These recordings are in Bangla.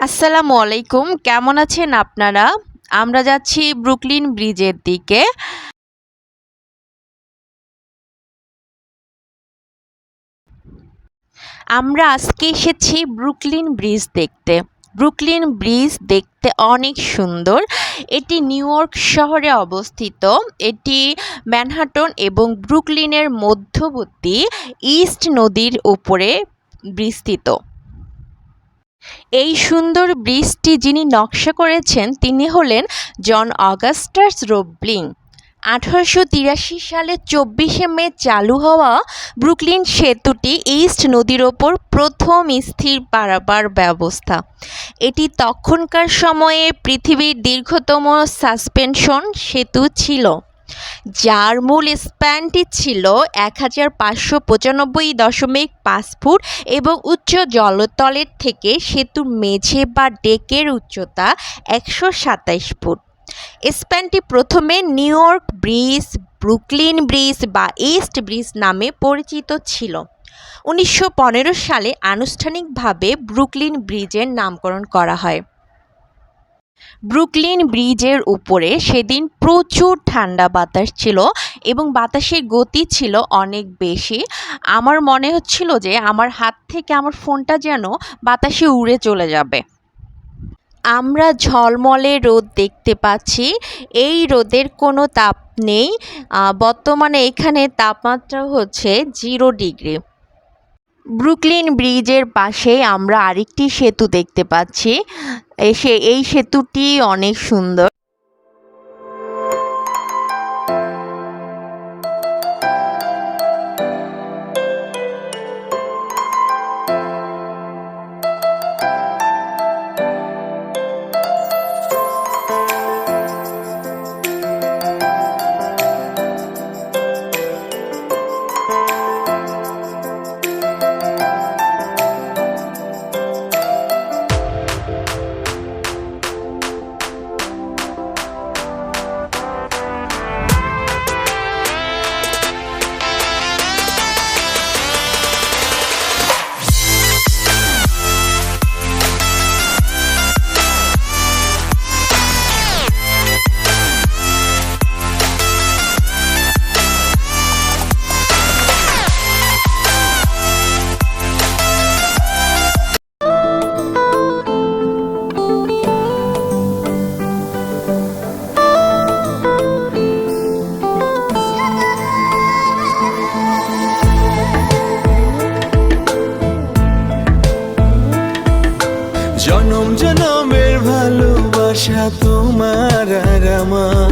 আসসালামু আলাইকুম। কেমন আছেন আপনারা? আমরা যাচ্ছি ব্রুকলিন ব্রিজের দিকে। আমরা আজকে এসেছি ব্রুকলিন ব্রিজ দেখতে। ব্রুকলিন ব্রিজ দেখতে অনেক সুন্দর। এটি নিউ ইয়র্ক শহরে অবস্থিত। এটি ম্যানহাটন এবং ব্রুকলিনের মধ্যবর্তী ইস্ট নদীর উপরে বিস্তৃত। এই সুন্দর ব্রিজটি যিনি নকশা করেছেন তিনি হলেন জন অগাস্টাস রোবলিং। 1883 সালে 24শে মে চালু হওয়া ব্রুকলিন সেতুটি ইস্ট নদীর ওপর প্রথম স্থির পারাপার ব্যবস্থা। এটি তখনকার সময়ে পৃথিবীর দীর্ঘতম সাসপেনশন সেতু ছিল, যার মূল স্প্যানটি ছিল 1595.5 ফুট এবং উচ্চ জলতলের থেকে সেতুর মেঝে বা ডেকের উচ্চতা 127 ফুট। স্প্যানটি প্রথমে new York bridge, Brooklyn bridge বা ইস্ট ব্রিজ নামে পরিচিত ছিল। 1915 সালে আনুষ্ঠানিকভাবে ব্রুকলিন ব্রিজের নামকরণ করা হয়। ব্রুকলিন ব্রিজের উপরে সেদিন প্রচুর ঠান্ডা বাতাস ছিল এবং বাতাসের গতি ছিল অনেক বেশি। আমার মনে হচ্ছিল যে আমার হাত থেকে আমার ফোনটা যেন বাতাসে উড়ে চলে যাবে। আমরা ঝলমলে রোদ দেখতে পাচ্ছি। এই রোদের কোনো তাপ নেই। বর্তমানে এখানে তাপমাত্রা হচ্ছে 0 ডিগ্রি। ব্রুকলিন ব্রিজের পাশেই আমরা আরেকটি সেতু দেখতে পাচ্ছি। এই সেতুটি অনেক সুন্দর। জনম জনমের ভালোবাসা তোমার আর আমার,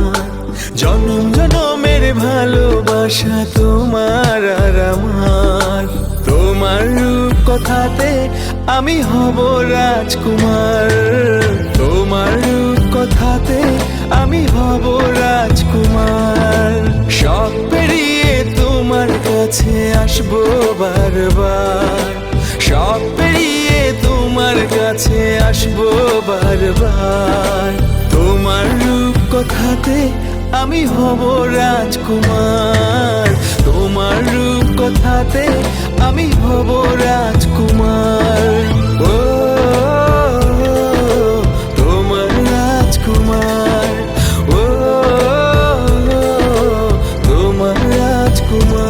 জনম জনমের ভালোবাসা তোমার আর আমার। তোমার রূপ কথাতে আমি হব রাজকুমার, তোমার রূপ কথাতে আমি হব রাজকুমার। সব পেরিয়ে তোমার কাছে আসবো বারবার, সব পেরিয়ে তোমার কাছে আসবো বারবার। তোমার রূপ কথাতে আমি হব রাজকুমার, তোমার রূপ কথাতে আমি হব রাজকুমার। ও তোমার রাজকুমার, ও তোমার রাজকুমার।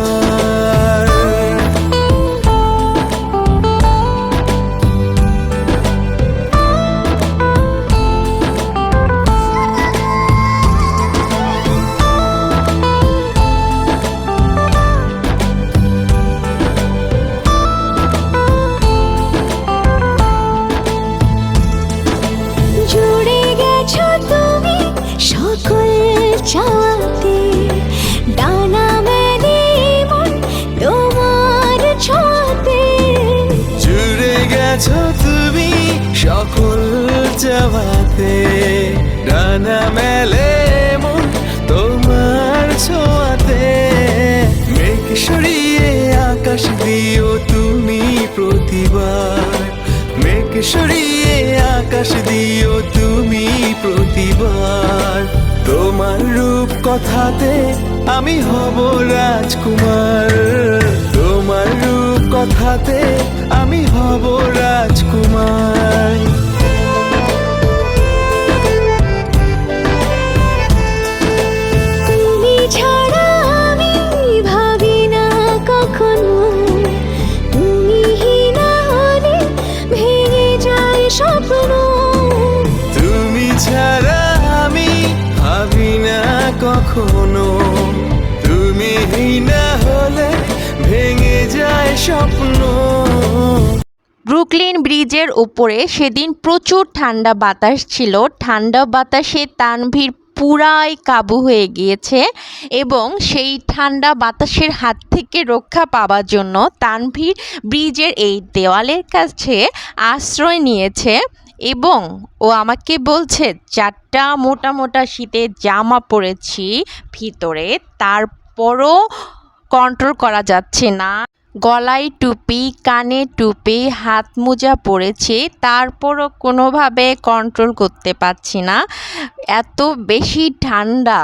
চাওয়াতে ডানা মেলে মন তোমার ছোঁয়াতে। জুড়ে গেছো তুমি সকল চাওয়াতে, ডানা মেলে মন তোমার ছোঁয়াতে। মেঘ সরিয়ে আকাশ দিও তুমি প্রতিবার, মেঘ সরিয়ে আকাশ দিও তুমি প্রতিবার। তোমার রূপ কথাতে আমি হব রাজকুমার, তোমার রূপ কথাতে আমি হব রাজকুমার। কখনো, তুমি না হলে ভেঙে যায় স্বপ্ন। ব্রুকলিন ব্রিজের উপরে সেদিন প্রচুর ঠান্ডা বাতাস ছিল। ঠান্ডা বাতাসে তানভীর পুরাই কাবু হয়ে গিয়েছে এবং সেই ঠান্ডা বাতাসের হাত থেকে রক্ষা পাওয়ার জন্য তানভীর ব্রিজের এই দেওয়ালের কাছে আশ্রয় নিয়েছে এবং ও আমাকে বলছে 4টা মোটা মোটা শীতের জামা পরেছি ভিতরে, তারপরও কন্ট্রোল করা যাচ্ছে না। গলায় টুপি, কানে টুপি, হাত মোজা পরেছি, তারপরও কোনোভাবে কন্ট্রোল করতে পারছি না, এত বেশি ঠান্ডা।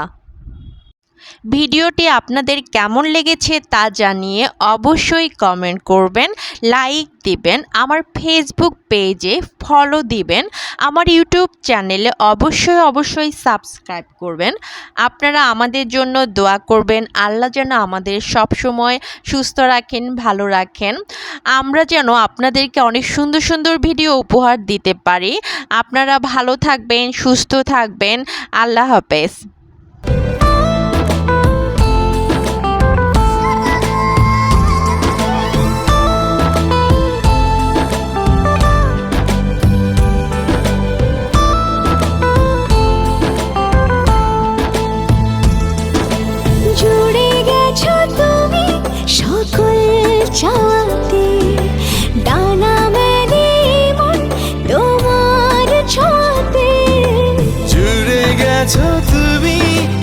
ভিডিওটি আপনাদের কেমন লেগেছে তা জানিয়ে অবশ্যই কমেন্ট করবেন, লাইক দিবেন, আমার ফেসবুক পেজে ফলো দিবেন, আমার ইউটিউব চ্যানেলে অবশ্যই সাবস্ক্রাইব করবেন। আপনারা আমাদের জন্য দোয়া করবেন, আল্লাহ যেন আমাদের সব সময় সুস্থ রাখেন, ভালো রাখেন, আমরা যেন আপনাদেরকে অনেক সুন্দর সুন্দর ভিডিও উপহার দিতে পারি। আপনারা ভালো থাকবেন, সুস্থ থাকবেন, আল্লাহ হাফেজ। জুড়ে গেছো তুমি সকল চাওয়াতে, ডানা মেলে মন তোমার ছোঁয়াতে। জুড়ে গেছো তুমি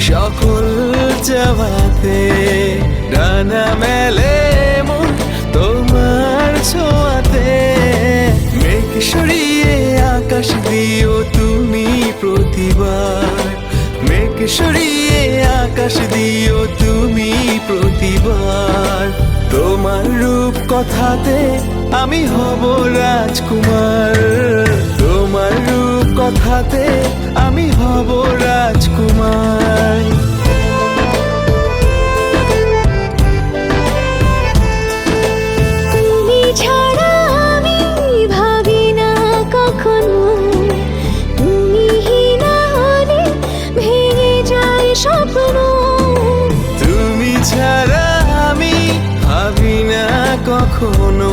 সকল চাওয়াতে, ডানা মেলে মন তোমার ছোঁয়াতে। মেঘ সরিয়ে আকাশ দিও তুমি প্রতিবার, মেঘ সরিয়ে আকাশ দিও তুমি প্রতিবার। তোমার রূপ কথাতে আমি হব রাজকুমার, তোমার রূপ কথাতে আমি হব রাজকুমার। তুমি ছাড়া আমি ভাবি না কখনো, তুমি না হলে ভেঙে যায় স্বপ্ন। তুমি ছাড়া আমি ভাবি না কখনো,